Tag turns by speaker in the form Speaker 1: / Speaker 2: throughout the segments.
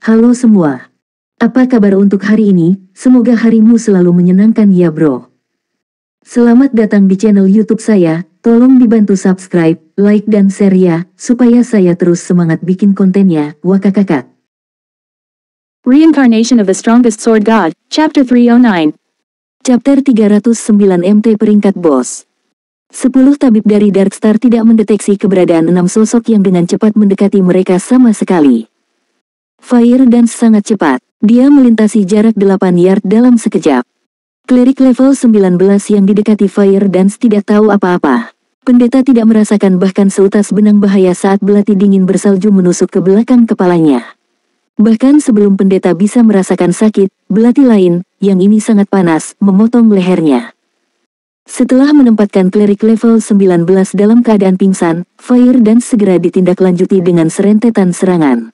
Speaker 1: Halo semua. Apa kabar untuk hari ini? Semoga harimu selalu menyenangkan ya bro. Selamat datang di channel YouTube saya. Tolong dibantu subscribe, like dan share ya, supaya saya terus semangat bikin kontennya. Wakakakak.
Speaker 2: Reincarnation of the Strongest Sword God, Chapter 309.
Speaker 1: Chapter 309 MT Peringkat Boss. 10 tabib dari Darkstar tidak mendeteksi keberadaan 6 sosok yang dengan cepat mendekati mereka sama sekali. Fire Dance sangat cepat. Dia melintasi jarak 8 yard dalam sekejap. Klerik level 19 yang didekati Fire Dance tidak tahu apa-apa. Pendeta tidak merasakan bahkan seutas benang bahaya saat belati dingin bersalju menusuk ke belakang kepalanya. Bahkan sebelum pendeta bisa merasakan sakit, belati lain, yang ini sangat panas, memotong lehernya. Setelah menempatkan klerik level 19 dalam keadaan pingsan, Fire Dance segera ditindaklanjuti dengan serentetan serangan.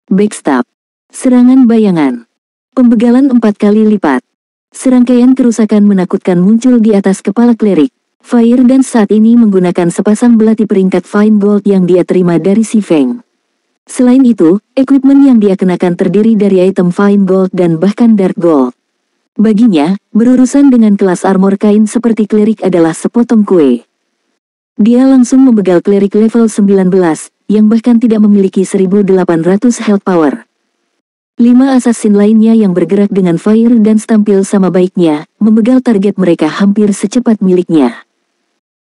Speaker 1: Backstab. Serangan bayangan. Pembegalan 4 kali lipat. Serangkaian kerusakan menakutkan muncul di atas kepala klerik. Fire Dance saat ini menggunakan sepasang belati peringkat Fine Gold yang dia terima dari si Feng. Selain itu, equipment yang dia kenakan terdiri dari item Fine Gold dan bahkan Dark Gold. Baginya, berurusan dengan kelas armor kain seperti klerik adalah sepotong kue. Dia langsung membegal klerik level 19, yang bahkan tidak memiliki 1800 health power. 5 assassin lainnya yang bergerak dengan Fire dan tampil sama baiknya, membegal target mereka hampir secepat miliknya.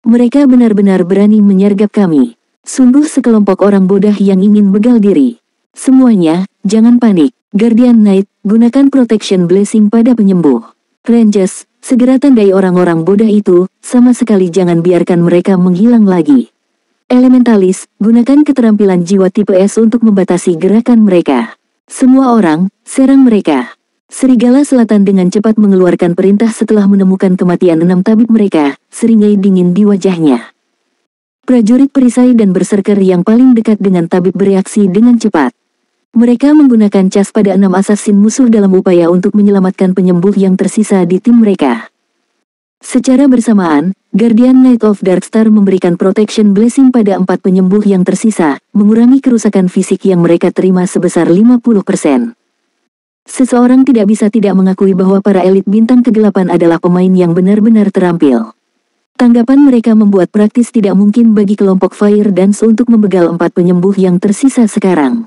Speaker 1: Mereka benar-benar berani menyergap kami. Sungguh sekelompok orang bodoh yang ingin begal diri. Semuanya, jangan panik. Guardian Knight, gunakan Protection Blessing pada penyembuh. Rangers, segera tandai orang-orang bodoh itu, sama sekali jangan biarkan mereka menghilang lagi. Elementalis, gunakan keterampilan jiwa tipe S untuk membatasi gerakan mereka. Semua orang, serang mereka. Serigala Selatan dengan cepat mengeluarkan perintah setelah menemukan kematian 6 tabib mereka, seringai dingin di wajahnya. Prajurit perisai dan berserker yang paling dekat dengan tabib bereaksi dengan cepat. Mereka menggunakan cas pada 6 assassin musuh dalam upaya untuk menyelamatkan penyembuh yang tersisa di tim mereka. Secara bersamaan, Guardian Knight of Darkstar memberikan Protection Blessing pada 4 penyembuh yang tersisa, mengurangi kerusakan fisik yang mereka terima sebesar 50%. Seseorang tidak bisa tidak mengakui bahwa para elit bintang kegelapan adalah pemain yang benar-benar terampil. Tanggapan mereka membuat praktis tidak mungkin bagi kelompok Fire Dance untuk membegal 4 penyembuh yang tersisa sekarang.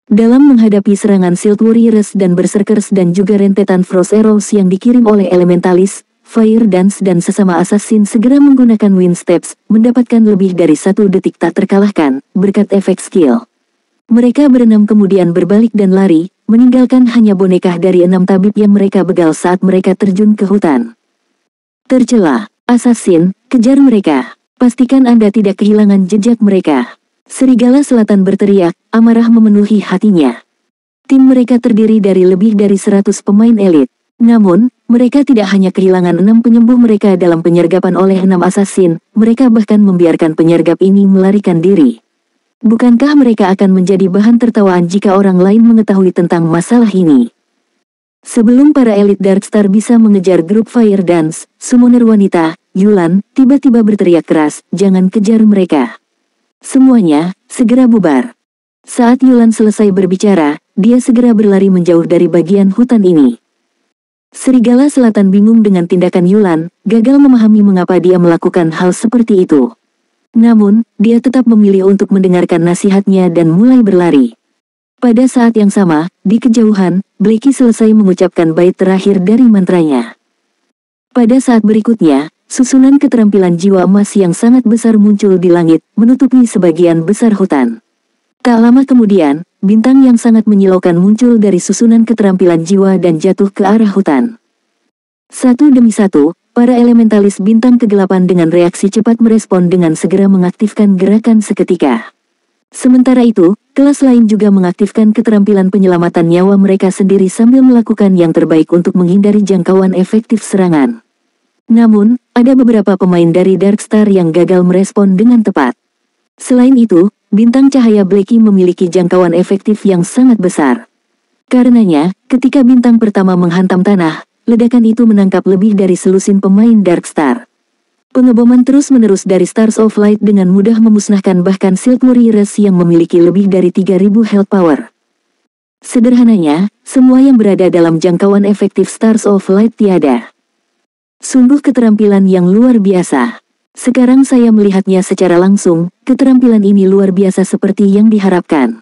Speaker 1: Dalam menghadapi serangan Shield Warriors dan Berserkers dan juga rentetan Frost Arrows yang dikirim oleh Elementalis, Fire Dance dan sesama assassin segera menggunakan Wind Steps, mendapatkan lebih dari 1 detik tak terkalahkan, berkat efek skill. Mereka berenam kemudian berbalik dan lari, meninggalkan hanya boneka dari 6 tabib yang mereka begal saat mereka terjun ke hutan. Tercela, assassin, kejar mereka. Pastikan Anda tidak kehilangan jejak mereka. Serigala Selatan berteriak, amarah memenuhi hatinya. Tim mereka terdiri dari lebih dari 100 pemain elit. Namun, mereka tidak hanya kehilangan 6 penyembuh mereka dalam penyergapan oleh 6 assassin, mereka bahkan membiarkan penyergap ini melarikan diri. Bukankah mereka akan menjadi bahan tertawaan jika orang lain mengetahui tentang masalah ini? Sebelum para elit Darkstar bisa mengejar grup Fire Dance, summoner wanita, Yulan, tiba-tiba berteriak keras, jangan kejar mereka. Semuanya, segera bubar. Saat Yulan selesai berbicara, dia segera berlari menjauh dari bagian hutan ini. Serigala Selatan bingung dengan tindakan Yulan, gagal memahami mengapa dia melakukan hal seperti itu. Namun, dia tetap memilih untuk mendengarkan nasihatnya dan mulai berlari. Pada saat yang sama, di kejauhan, Blackie selesai mengucapkan bait terakhir dari mantranya. Pada saat berikutnya, susunan keterampilan jiwa emas yang sangat besar muncul di langit, menutupi sebagian besar hutan. Tak lama kemudian, bintang yang sangat menyilaukan muncul dari susunan keterampilan jiwa dan jatuh ke arah hutan. Satu demi satu, para elementalis bintang kegelapan dengan reaksi cepat merespon dengan segera mengaktifkan gerakan seketika. Sementara itu, kelas lain juga mengaktifkan keterampilan penyelamatan nyawa mereka sendiri sambil melakukan yang terbaik untuk menghindari jangkauan efektif serangan. Namun, ada beberapa pemain dari Darkstar yang gagal merespon dengan tepat. Selain itu, bintang cahaya Blackie memiliki jangkauan efektif yang sangat besar. Karenanya, ketika bintang pertama menghantam tanah, ledakan itu menangkap lebih dari selusin pemain Darkstar. Pengeboman terus-menerus dari Stars of Light dengan mudah memusnahkan bahkan Shield Warriors yang memiliki lebih dari 3000 health power. Sederhananya, semua yang berada dalam jangkauan efektif Stars of Light tiada. Sungguh keterampilan yang luar biasa. Sekarang saya melihatnya secara langsung, keterampilan ini luar biasa seperti yang diharapkan.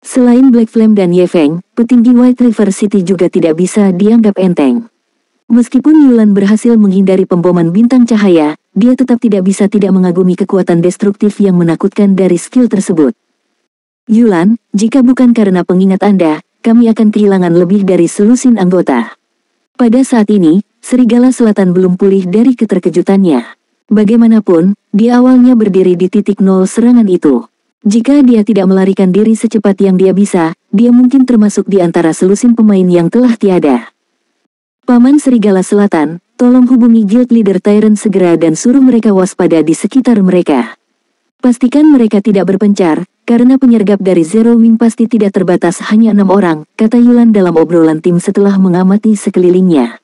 Speaker 1: Selain Black Flame dan Ye Feng, petinggi White River City juga tidak bisa dianggap enteng. Meskipun Yulan berhasil menghindari pemboman bintang cahaya, dia tetap tidak bisa tidak mengagumi kekuatan destruktif yang menakutkan dari skill tersebut. Yulan, jika bukan karena pengingat Anda, kami akan kehilangan lebih dari selusin anggota. Pada saat ini, Serigala Selatan belum pulih dari keterkejutannya. Bagaimanapun, dia awalnya berdiri di titik nol serangan itu. Jika dia tidak melarikan diri secepat yang dia bisa, dia mungkin termasuk di antara selusin pemain yang telah tiada. Paman Serigala Selatan, tolong hubungi Guild Leader Tyrant segera dan suruh mereka waspada di sekitar mereka. Pastikan mereka tidak berpencar, karena penyergap dari Zero Wing pasti tidak terbatas hanya 6 orang, kata Yulan dalam obrolan tim setelah mengamati sekelilingnya.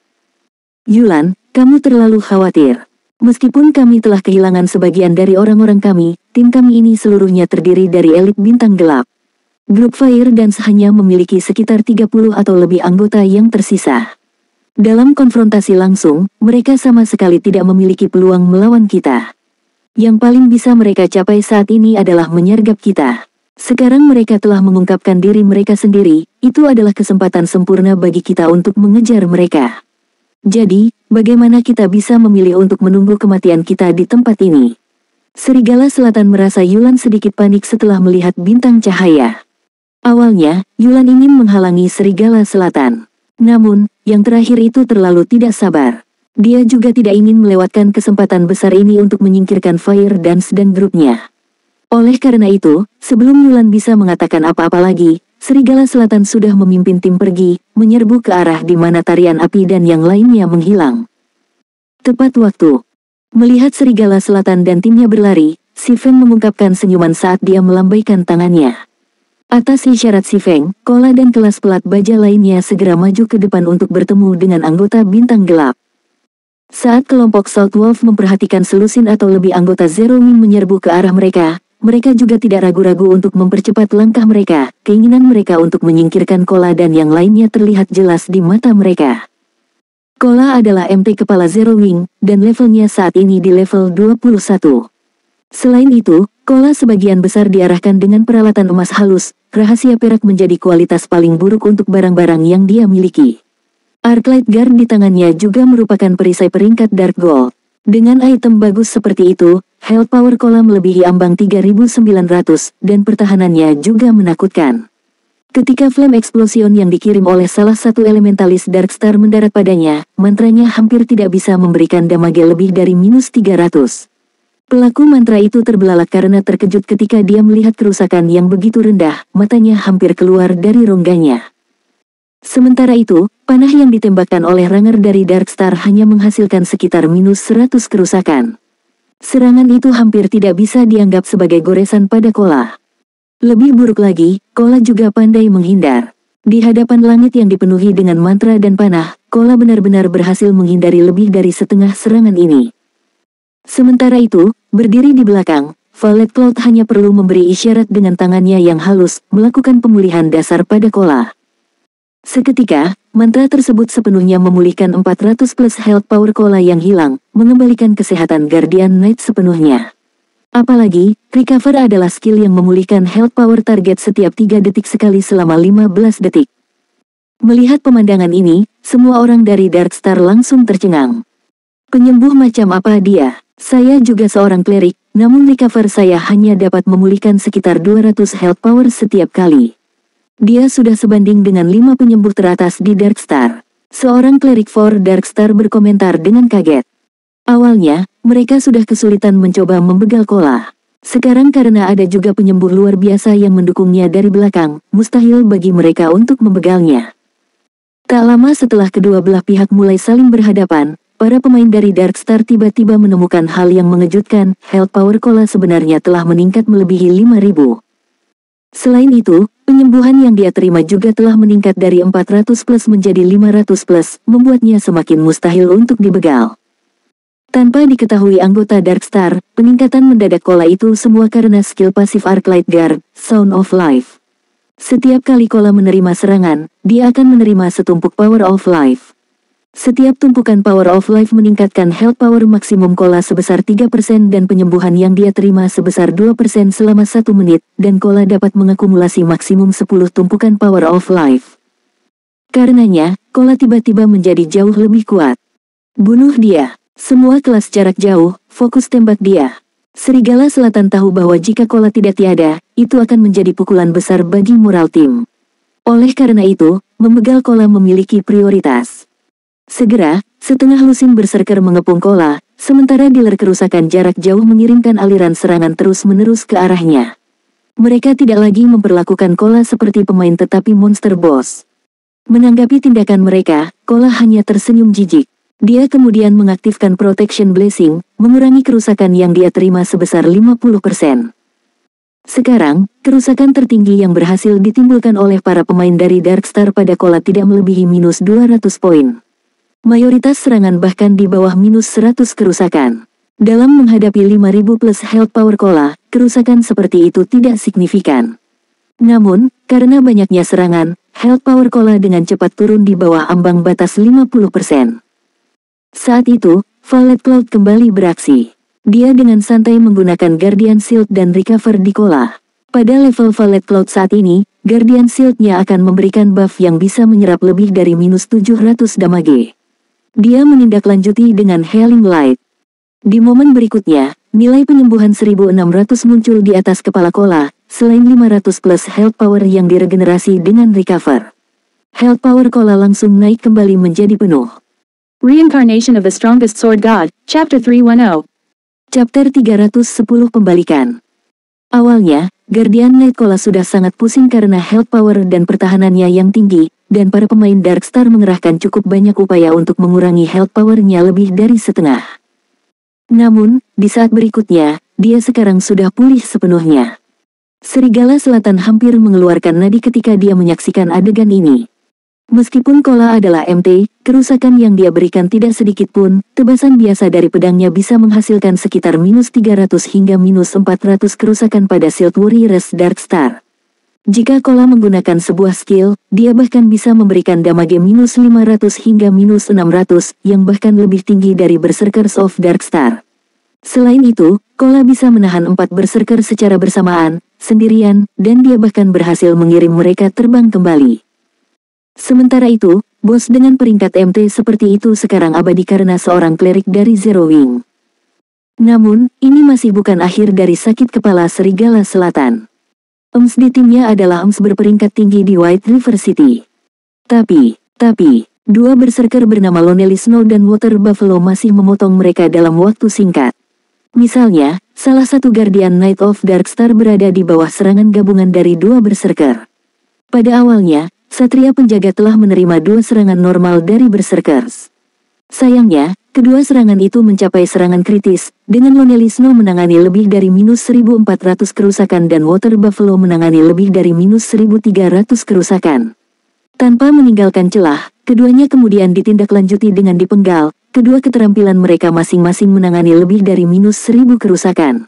Speaker 1: Yulan, kamu terlalu khawatir. Meskipun kami telah kehilangan sebagian dari orang-orang kami, tim kami ini seluruhnya terdiri dari elit bintang gelap. Grup Fire Dance hanya memiliki sekitar 30 atau lebih anggota yang tersisa. Dalam konfrontasi langsung, mereka sama sekali tidak memiliki peluang melawan kita. Yang paling bisa mereka capai saat ini adalah menyergap kita. Sekarang mereka telah mengungkapkan diri mereka sendiri, itu adalah kesempatan sempurna bagi kita untuk mengejar mereka. Jadi, bagaimana kita bisa memilih untuk menunggu kematian kita di tempat ini? Serigala Selatan merasa Yulan sedikit panik setelah melihat bintang cahaya. Awalnya, Yulan ingin menghalangi Serigala Selatan. Namun, yang terakhir itu terlalu tidak sabar. Dia juga tidak ingin melewatkan kesempatan besar ini untuk menyingkirkan Fire Dance dan grupnya. Oleh karena itu, sebelum Yulan bisa mengatakan apa-apa lagi, Serigala Selatan sudah memimpin tim pergi, menyerbu ke arah di mana tarian api dan yang lainnya menghilang. Tepat waktu. Melihat Serigala Selatan dan timnya berlari, Si Feng mengungkapkan senyuman saat dia melambaikan tangannya. Atas isyarat Si Feng, Kola dan kelas pelat baja lainnya segera maju ke depan untuk bertemu dengan anggota bintang gelap. Saat kelompok Salt Wolf memperhatikan selusin atau lebih anggota Zero Wing menyerbu ke arah mereka juga tidak ragu-ragu untuk mempercepat langkah mereka. Keinginan mereka untuk menyingkirkan Kola dan yang lainnya terlihat jelas di mata mereka. Kola adalah MT kepala Zero Wing, dan levelnya saat ini di level 21. Selain itu, Kola sebagian besar diarahkan dengan peralatan emas halus, rahasia perak menjadi kualitas paling buruk untuk barang-barang yang dia miliki. Arclight Guard di tangannya juga merupakan perisai peringkat Dark Gold. Dengan item bagus seperti itu, health power Kola melebihi ambang 3900, dan pertahanannya juga menakutkan. Ketika Flame Explosion yang dikirim oleh salah satu elementalis Darkstar mendarat padanya, mantranya hampir tidak bisa memberikan damage lebih dari -300. Pelaku mantra itu terbelalak karena terkejut ketika dia melihat kerusakan yang begitu rendah, matanya hampir keluar dari rongganya. Sementara itu, panah yang ditembakkan oleh Ranger dari Darkstar hanya menghasilkan sekitar -100 kerusakan. Serangan itu hampir tidak bisa dianggap sebagai goresan pada Kola. Lebih buruk lagi, Kola juga pandai menghindar. Di hadapan langit yang dipenuhi dengan mantra dan panah, Kola benar-benar berhasil menghindari lebih dari setengah serangan ini. Sementara itu, berdiri di belakang, Violet Cloud hanya perlu memberi isyarat dengan tangannya yang halus, melakukan pemulihan dasar pada Kola. Seketika, mantra tersebut sepenuhnya memulihkan 400 plus health power Kola yang hilang, mengembalikan kesehatan Guardian Knight sepenuhnya. Apalagi, recover adalah skill yang memulihkan health power target setiap 3 detik sekali selama 15 detik. Melihat pemandangan ini, semua orang dari Darkstar langsung tercengang. Penyembuh macam apa dia? Saya juga seorang klerik, namun recover saya hanya dapat memulihkan sekitar 200 health power setiap kali. Dia sudah sebanding dengan 5 penyembuh teratas di Darkstar. Seorang klerik for Darkstar berkomentar dengan kaget. Awalnya, mereka sudah kesulitan mencoba membegal Kola. Sekarang karena ada juga penyembuh luar biasa yang mendukungnya dari belakang, mustahil bagi mereka untuk membegalnya. Tak lama setelah kedua belah pihak mulai saling berhadapan, para pemain dari Darkstar tiba-tiba menemukan hal yang mengejutkan, health power Kola sebenarnya telah meningkat melebihi 5000. Selain itu, penyembuhan yang dia terima juga telah meningkat dari 400 plus menjadi 500 plus, membuatnya semakin mustahil untuk dibegal. Tanpa diketahui anggota Darkstar, peningkatan mendadak Kola itu semua karena skill pasif Arclight Guard, Sound of Life. Setiap kali Kola menerima serangan, dia akan menerima setumpuk Power of Life. Setiap tumpukan Power of Life meningkatkan health power maksimum Kola sebesar 3% dan penyembuhan yang dia terima sebesar 2% selama 1 menit, dan Kola dapat mengakumulasi maksimum 10 tumpukan Power of Life. Karenanya, Kola tiba-tiba menjadi jauh lebih kuat. Bunuh dia. Semua kelas jarak jauh, fokus tembak dia. Serigala Selatan tahu bahwa jika Kola tidak tiada, itu akan menjadi pukulan besar bagi moral tim. Oleh karena itu, membegal Kola memiliki prioritas. Segera, setengah lusin berserker mengepung Kola, sementara dealer kerusakan jarak jauh mengirimkan aliran serangan terus-menerus ke arahnya. Mereka tidak lagi memperlakukan Kola seperti pemain tetapi monster boss. Menanggapi tindakan mereka, Kola hanya tersenyum jijik. Dia kemudian mengaktifkan Protection Blessing, mengurangi kerusakan yang dia terima sebesar 50%. Sekarang, kerusakan tertinggi yang berhasil ditimbulkan oleh para pemain dari Darkstar pada Kola tidak melebihi minus 200 poin. Mayoritas serangan bahkan di bawah minus 100 kerusakan. Dalam menghadapi 5000 plus health power Kola, kerusakan seperti itu tidak signifikan. Namun, karena banyaknya serangan, health power Kola dengan cepat turun di bawah ambang batas 50%. Saat itu, Violet Cloud kembali beraksi. Dia dengan santai menggunakan Guardian Shield dan recover di Kola. Pada level Violet Cloud saat ini, Guardian Shield-nya akan memberikan buff yang bisa menyerap lebih dari minus 700 damage. Dia menindaklanjuti dengan Healing Light. Di momen berikutnya, nilai penyembuhan 1600 muncul di atas kepala Kola, selain 500 plus health power yang diregenerasi dengan recover. Health power Kola langsung naik kembali menjadi penuh.
Speaker 2: Reincarnation of the Strongest Sword God, Chapter 310.
Speaker 1: Chapter 310 Pembalikan. Awalnya, Guardian Knight Kola sudah sangat pusing karena health power dan pertahanannya yang tinggi, dan para pemain Darkstar mengerahkan cukup banyak upaya untuk mengurangi health power-nya lebih dari setengah. Namun, di saat berikutnya, dia sekarang sudah pulih sepenuhnya. Serigala Selatan hampir mengeluarkan nadi ketika dia menyaksikan adegan ini. Meskipun Kola adalah MT, kerusakan yang dia berikan tidak sedikit pun, tebasan biasa dari pedangnya bisa menghasilkan sekitar minus 300 hingga minus 400 kerusakan pada Shield Warriors Darkstar. Jika Kola menggunakan sebuah skill, dia bahkan bisa memberikan damage minus 500 hingga minus 600, yang bahkan lebih tinggi dari Berserkers of Darkstar. Selain itu, Kola bisa menahan 4 Berserker secara bersamaan, sendirian, dan dia bahkan berhasil mengirim mereka terbang kembali. Sementara itu, bos dengan peringkat MT seperti itu sekarang abadi karena seorang klerik dari Zero Wing. Namun, ini masih bukan akhir dari sakit kepala Serigala Selatan. Di timnya adalah berperingkat tinggi di White River City. Tapi, dua berserker bernama Lonely Snow dan Water Buffalo masih memotong mereka dalam waktu singkat. Misalnya, salah satu Guardian Knight of Darkstar berada di bawah serangan gabungan dari dua berserker. Pada awalnya, Satria Penjaga telah menerima 2 serangan normal dari Berserkers. Sayangnya, kedua serangan itu mencapai serangan kritis, dengan Lonely Snow menangani lebih dari minus 1400 kerusakan dan Water Buffalo menangani lebih dari minus 1300 kerusakan. Tanpa meninggalkan celah, keduanya kemudian ditindaklanjuti dengan dipenggal, kedua keterampilan mereka masing-masing menangani lebih dari minus 1000 kerusakan.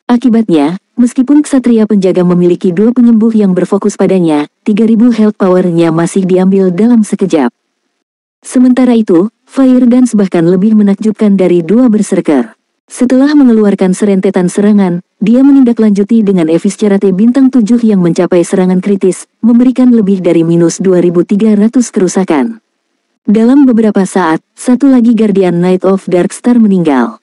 Speaker 1: Akibatnya, meskipun Ksatria Penjaga memiliki 2 penyembuh yang berfokus padanya, 3000 health power-nya masih diambil dalam sekejap. Sementara itu, Fire Dance bahkan lebih menakjubkan dari 2 berserker. Setelah mengeluarkan serentetan serangan, dia menindaklanjuti dengan Eviscerate bintang 7 yang mencapai serangan kritis, memberikan lebih dari minus 2300 kerusakan. Dalam beberapa saat, satu lagi Guardian Knight of Darkstar meninggal.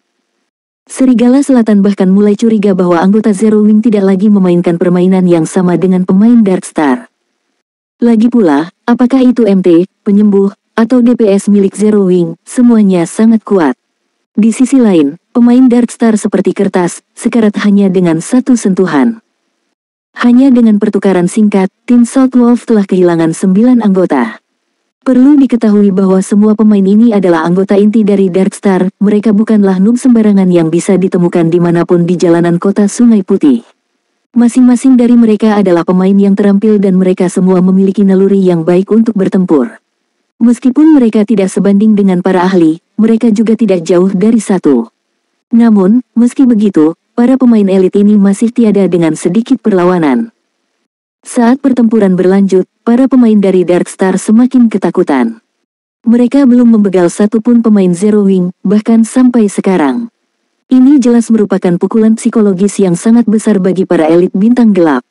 Speaker 1: Serigala Selatan bahkan mulai curiga bahwa anggota Zero Wing tidak lagi memainkan permainan yang sama dengan pemain Darkstar. Lagi pula, apakah itu MT, penyembuh, atau DPS milik Zero Wing, semuanya sangat kuat. Di sisi lain, pemain Darkstar seperti kertas, sekarat hanya dengan satu sentuhan. Hanya dengan pertukaran singkat, tim South Wolf telah kehilangan 9 anggota. Perlu diketahui bahwa semua pemain ini adalah anggota inti dari Darkstar, mereka bukanlah noob sembarangan yang bisa ditemukan dimanapun di jalanan kota Sungai Putih. Masing-masing dari mereka adalah pemain yang terampil dan mereka semua memiliki naluri yang baik untuk bertempur. Meskipun mereka tidak sebanding dengan para ahli, mereka juga tidak jauh dari satu. Namun, meski begitu, para pemain elit ini masih tiada dengan sedikit perlawanan. Saat pertempuran berlanjut, para pemain dari Darkstar semakin ketakutan. Mereka belum membegal satupun pemain Zero Wing, bahkan sampai sekarang. Ini jelas merupakan pukulan psikologis yang sangat besar bagi para elit bintang gelap.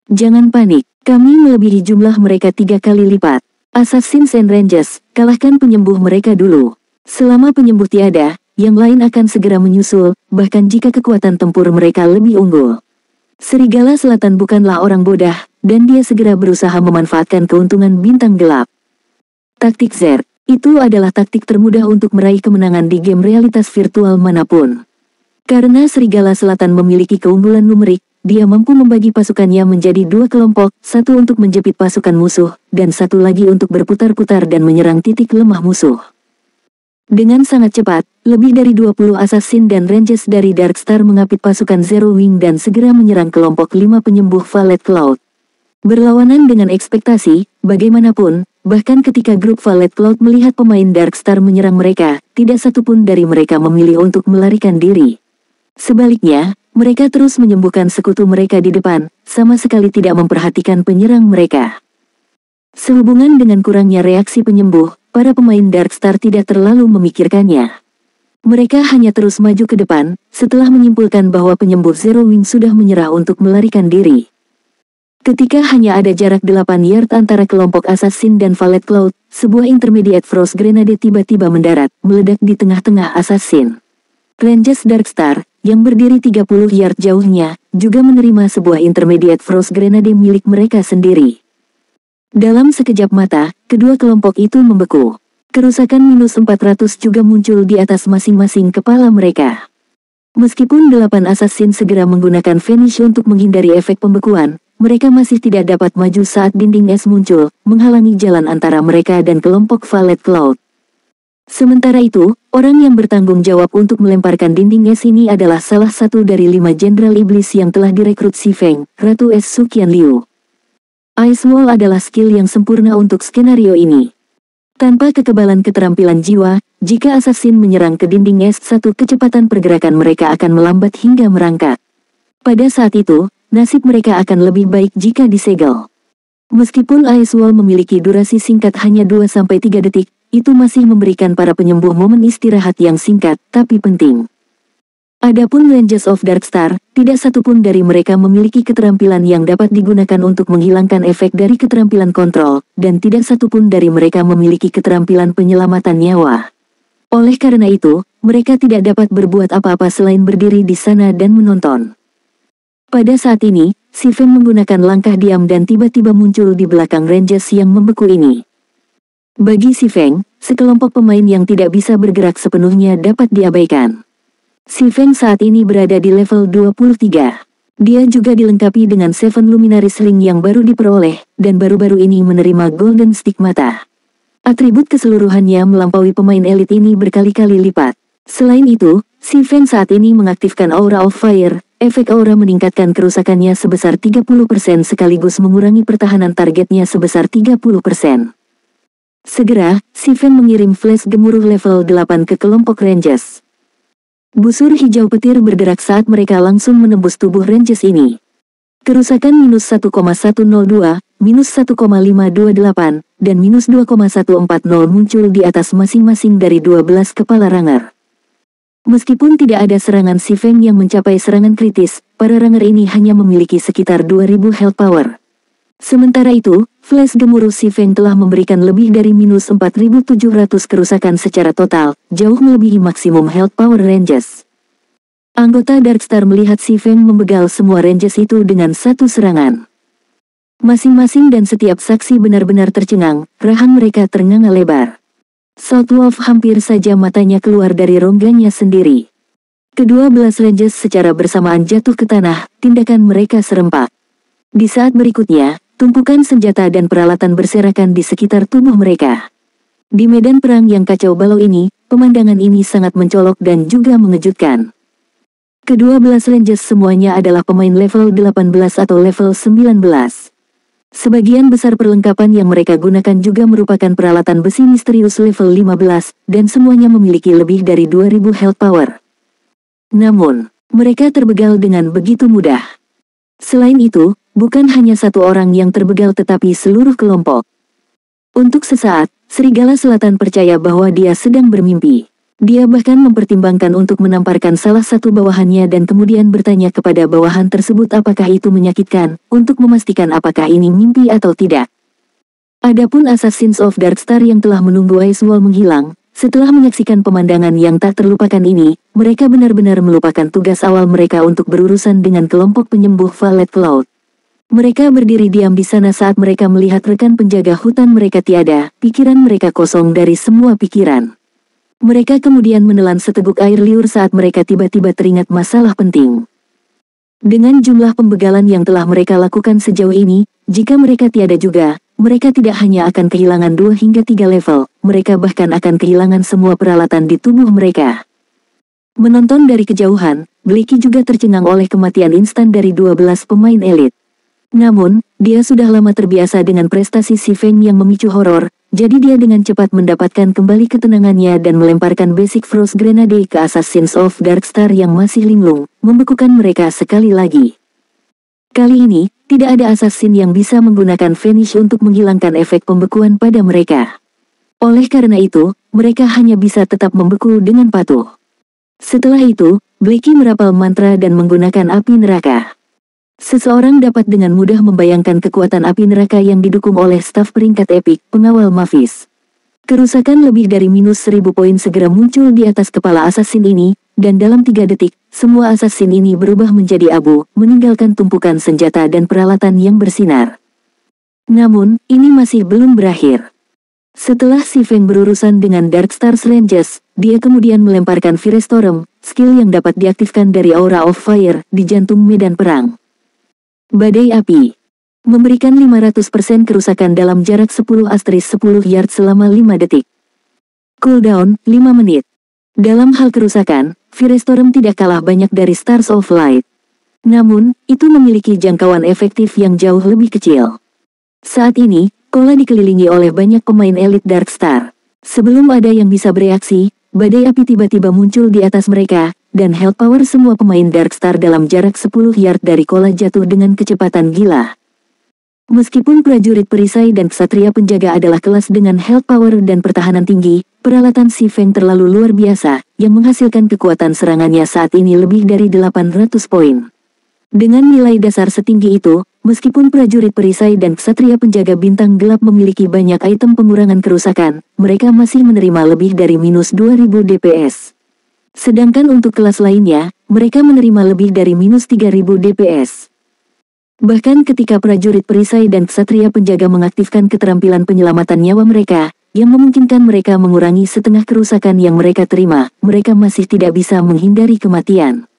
Speaker 1: Jangan panik, kami melebihi jumlah mereka 3 kali lipat. Assassins and Rangers, kalahkan penyembuh mereka dulu. Selama penyembuh tiada, yang lain akan segera menyusul, bahkan jika kekuatan tempur mereka lebih unggul. Serigala Selatan bukanlah orang bodoh, dan dia segera berusaha memanfaatkan keuntungan bintang gelap. Taktik Zerg, itu adalah taktik termudah untuk meraih kemenangan di game realitas virtual manapun. Karena Serigala Selatan memiliki keunggulan numerik, dia mampu membagi pasukannya menjadi 2 kelompok, satu untuk menjepit pasukan musuh, dan satu lagi untuk berputar-putar dan menyerang titik lemah musuh. Dengan sangat cepat, lebih dari 20 assassin dan rangers dari Darkstar mengapit pasukan Zero Wing dan segera menyerang kelompok 5 penyembuh Valet Cloud. Berlawanan dengan ekspektasi, bagaimanapun, bahkan ketika grup Valet Cloud melihat pemain Darkstar menyerang mereka, tidak satupun dari mereka memilih untuk melarikan diri. Sebaliknya, mereka terus menyembuhkan sekutu mereka di depan, sama sekali tidak memperhatikan penyerang mereka. Sehubungan dengan kurangnya reaksi penyembuh, para pemain Darkstar tidak terlalu memikirkannya. Mereka hanya terus maju ke depan, setelah menyimpulkan bahwa penyembuh Zero Wing sudah menyerah untuk melarikan diri. Ketika hanya ada jarak 8 yard antara kelompok Assassin dan Valet Cloud, sebuah Intermediate Frost Grenade tiba-tiba mendarat, meledak di tengah-tengah Assassin. Rangers Darkstar, yang berdiri 30 yard jauhnya, juga menerima sebuah Intermediate Frost Grenade milik mereka sendiri. Dalam sekejap mata, kedua kelompok itu membeku. Kerusakan -400 juga muncul di atas masing-masing kepala mereka. Meskipun 8 assassin segera menggunakan Vanish untuk menghindari efek pembekuan, mereka masih tidak dapat maju saat dinding es muncul, menghalangi jalan antara mereka dan kelompok Valet Cloud. Sementara itu, orang yang bertanggung jawab untuk melemparkan dinding es ini adalah salah satu dari 5 jenderal iblis yang telah direkrut Si Feng, Ratu Es Suqian Liu. Ice Wall adalah skill yang sempurna untuk skenario ini. Tanpa kekebalan keterampilan jiwa, jika assassin menyerang ke dinding es, satu kecepatan pergerakan mereka akan melambat hingga merangkak. Pada saat itu, nasib mereka akan lebih baik jika disegel. Meskipun Ice Wall memiliki durasi singkat hanya 2-3 detik, itu masih memberikan para penyembuh momen istirahat yang singkat, tapi penting. Adapun Rangers of Darkstar, tidak satupun dari mereka memiliki keterampilan yang dapat digunakan untuk menghilangkan efek dari keterampilan kontrol, dan tidak satupun dari mereka memiliki keterampilan penyelamatan nyawa. Oleh karena itu, mereka tidak dapat berbuat apa-apa selain berdiri di sana dan menonton. Pada saat ini, Si Feng menggunakan langkah diam dan tiba-tiba muncul di belakang Rangers yang membeku ini. Bagi Si Feng, sekelompok pemain yang tidak bisa bergerak sepenuhnya dapat diabaikan. Si Feng saat ini berada di level 23. Dia juga dilengkapi dengan Seven Luminaries Ring yang baru diperoleh, dan baru-baru ini menerima Golden Stigmata. Atribut keseluruhannya melampaui pemain elit ini berkali-kali lipat. Selain itu, Si Feng saat ini mengaktifkan Aura of Fire. Efek aura meningkatkan kerusakannya sebesar 30% sekaligus mengurangi pertahanan targetnya sebesar 30%. Segera, Si Feng mengirim flash gemuruh level 8 ke kelompok Rangers. Busur hijau petir bergerak saat mereka langsung menembus tubuh Rangers ini. Kerusakan -1,102, -1,528, dan -2,140 muncul di atas masing-masing dari 12 kepala ranger. Meskipun tidak ada serangan Si Feng yang mencapai serangan kritis, para ranger ini hanya memiliki sekitar 2000 health power. Sementara itu, flash gemuruh Si Feng telah memberikan lebih dari -4700 kerusakan secara total, jauh melebihi maksimum health power Rangers. Anggota Darkstar melihat Si Feng membegal semua Rangers itu dengan satu serangan. Masing-masing dan setiap saksi benar-benar tercengang, rahang mereka ternganga lebar. Southwolf hampir saja matanya keluar dari rongganya sendiri. Kedua belas Rangers secara bersamaan jatuh ke tanah, tindakan mereka serempak. Di saat berikutnya, tumpukan senjata dan peralatan berserakan di sekitar tubuh mereka. Di medan perang yang kacau balau ini, pemandangan ini sangat mencolok dan juga mengejutkan. Kedua belas Rangers semuanya adalah pemain level 18 atau level 19. Sebagian besar perlengkapan yang mereka gunakan juga merupakan peralatan besi misterius level 15, dan semuanya memiliki lebih dari 2000 health power. Namun, mereka terbegal dengan begitu mudah. Selain itu, bukan hanya satu orang yang terbegal tetapi seluruh kelompok. Untuk sesaat, Serigala Selatan percaya bahwa dia sedang bermimpi. Dia bahkan mempertimbangkan untuk menamparkan salah satu bawahannya dan kemudian bertanya kepada bawahan tersebut apakah itu menyakitkan, untuk memastikan apakah ini mimpi atau tidak. Adapun Assassins of Darkstar yang telah menunggu Icewall menghilang, setelah menyaksikan pemandangan yang tak terlupakan ini, mereka benar-benar melupakan tugas awal mereka untuk berurusan dengan kelompok penyembuh Violet Cloud. Mereka berdiri diam di sana saat mereka melihat rekan penjaga hutan mereka tiada, pikiran mereka kosong dari semua pikiran. Mereka kemudian menelan seteguk air liur saat mereka tiba-tiba teringat masalah penting. Dengan jumlah pembegalan yang telah mereka lakukan sejauh ini, jika mereka tiada juga, mereka tidak hanya akan kehilangan 2 hingga 3 level, mereka bahkan akan kehilangan semua peralatan di tubuh mereka. Menonton dari kejauhan, Blackie juga tercengang oleh kematian instan dari 12 pemain elit. Namun, dia sudah lama terbiasa dengan prestasi si Feng yang memicu horor, jadi dia dengan cepat mendapatkan kembali ketenangannya dan melemparkan basic Frost Grenade ke Assassins of Darkstar yang masih linglung, membekukan mereka sekali lagi. Kali ini, tidak ada assassin yang bisa menggunakan Vanish untuk menghilangkan efek pembekuan pada mereka. Oleh karena itu, mereka hanya bisa tetap membeku dengan patuh. Setelah itu, Blackie merapal mantra dan menggunakan api neraka. Seseorang dapat dengan mudah membayangkan kekuatan api neraka yang didukung oleh staf peringkat epik, pengawal Mavis. Kerusakan lebih dari -1000 poin segera muncul di atas kepala assassin ini, dan dalam 3 detik, semua assassin ini berubah menjadi abu, meninggalkan tumpukan senjata dan peralatan yang bersinar. Namun, ini masih belum berakhir. Setelah si Feng berurusan dengan Darkstar Rangers, dia kemudian melemparkan Firestorm, skill yang dapat diaktifkan dari Aura of Fire, di jantung medan perang. Badai api. Memberikan 500% kerusakan dalam jarak 10 yard selama 5 detik. Cooldown, 5 menit. Dalam hal kerusakan, Firestorm tidak kalah banyak dari Stars of Light. Namun, itu memiliki jangkauan efektif yang jauh lebih kecil. Saat ini, Kola dikelilingi oleh banyak pemain elit Darkstar. Sebelum ada yang bisa bereaksi, badai api tiba-tiba muncul di atas mereka, dan health power semua pemain Darkstar dalam jarak 10 yard dari Kola jatuh dengan kecepatan gila. Meskipun prajurit perisai dan ksatria penjaga adalah kelas dengan health power dan pertahanan tinggi, peralatan si Feng terlalu luar biasa, yang menghasilkan kekuatan serangannya saat ini lebih dari 800 poin. Dengan nilai dasar setinggi itu, meskipun prajurit perisai dan ksatria penjaga bintang gelap memiliki banyak item pengurangan kerusakan, mereka masih menerima lebih dari -2000 DPS. Sedangkan untuk kelas lainnya, mereka menerima lebih dari -3000 DPS. Bahkan ketika prajurit perisai dan ksatria penjaga mengaktifkan keterampilan penyelamatan nyawa mereka, yang memungkinkan mereka mengurangi setengah kerusakan yang mereka terima, mereka masih tidak bisa menghindari kematian.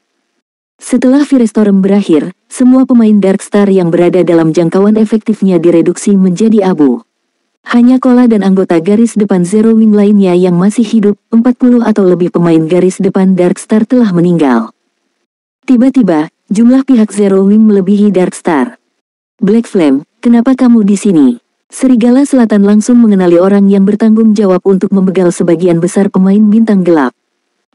Speaker 1: Setelah Firestorm berakhir, semua pemain Darkstar yang berada dalam jangkauan efektifnya direduksi menjadi abu. Hanya Kola dan anggota garis depan Zero Wing lainnya yang masih hidup, 40 atau lebih pemain garis depan Darkstar telah meninggal. Tiba-tiba, jumlah pihak Zero Wing melebihi Darkstar. Black Flame, kenapa kamu di sini? Serigala Selatan langsung mengenali orang yang bertanggung jawab untuk membegal sebagian besar pemain bintang gelap.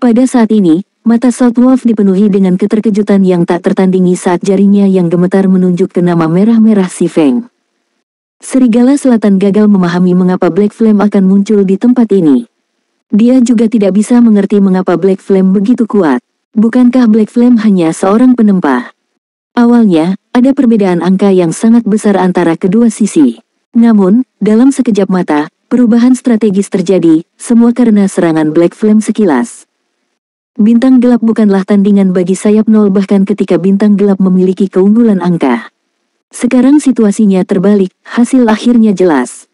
Speaker 1: Pada saat ini, mata Salt Wolf dipenuhi dengan keterkejutan yang tak tertandingi saat jarinya yang gemetar menunjuk ke nama merah-merah si Feng. Serigala Selatan gagal memahami mengapa Black Flame akan muncul di tempat ini. Dia juga tidak bisa mengerti mengapa Black Flame begitu kuat. Bukankah Black Flame hanya seorang penempah? Awalnya, ada perbedaan angka yang sangat besar antara kedua sisi. Namun, dalam sekejap mata, perubahan strategis terjadi, semua karena serangan Black Flame sekilas. Bintang gelap bukanlah tandingan bagi sayap nol bahkan ketika bintang gelap memiliki keunggulan angka. Sekarang situasinya terbalik, hasil akhirnya jelas.